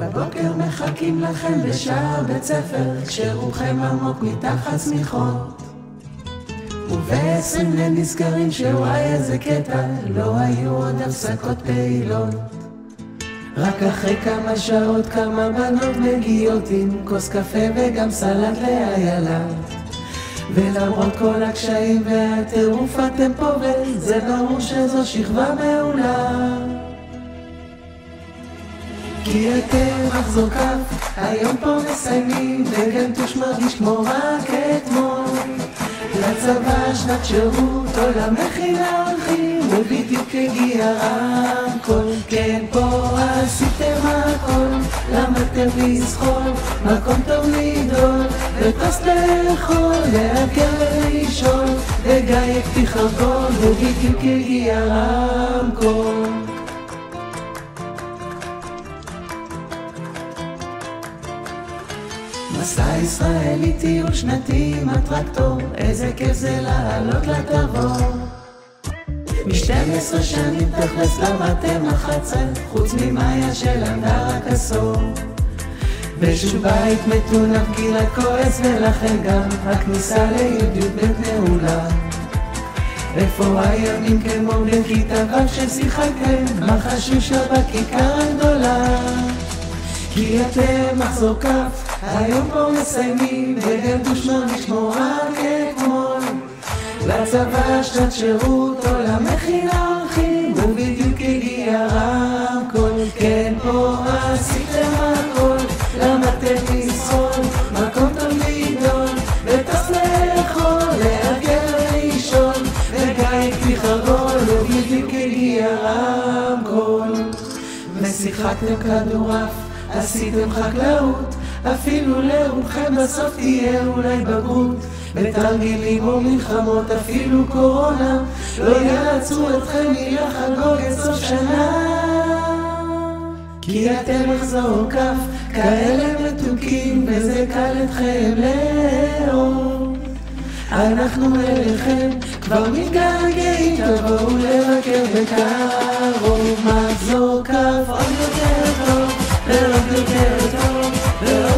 בבוקר מחכים לכם בשער בית ספר, כשרוחכם עמוק מתחת שמיכות, וב-20 נזכרים שוואי איזה קטע, לא היו עוד הפסקות פעילות. רק אחרי כמה שעות כמה בנות מגיעות עם כוס קפה וגם סלט לאיילה, ולמרות כל הקשיים והטירוף אתם פה, וזה ברור שזו שכבה מעולה. כי אתם מחזור כף, היום פה מסיימים, וגם תוש מרגיש כמו רק אתמול. לצבא שנת שירות או למכינה הולכים, ובדיוק הגיע רמקול. כן, פה עשיתם הכל, למדתם לזחול, מקום טוב לדול, וטוס לאכול, להגר ולישון, וגייק תחרגול, ובדיוק הגיע רמקול. מסע ישראלי, טיול שנתי עם הטרקטור, איזה כיף זה לעלות לתבור. מ-12 שנים תכלס למדתם 11, חוץ ממאיה שלמדה רק עשור. בשום בית מתונף גילה כועס, ולכן גם הכניסה לי"ב נעולה. איפה הימים כמו בכיתה ו' ששיחקתם מחשושה בכיכר הגדולה? כי אתם מחזור כף, היום פה מסיימים, וגם תוש מרגיש כמו רק אתמול. לצבא שנת שירות או למכינה הולכים, ובדיוק הגיע רמקול. כן, פה עשיתם הכל, למדתם לזחול, מקום טוב לדול, וטוס לאכול, להגר לישון, וגייק תחרגול, ובדיוק הגיע רמקול. ושיחקתם כדורעף, עשיתם חקלאות, אפילו לרובכם בסוף תהיה אולי בגרות. בתרגילים או מלחמות, אפילו קורונה, לא יעצרו אתכם מלחגוג את סוף שנה. כי אתם מחזור כף, כאלה מתוקים, וזה קל אתכם לאהוב. אנחנו אליכם כבר מתגעגעים, תבואו לבקר בקרוב. מחזור כף עוד יותר טוב, ועוד יותר טוב, ועוד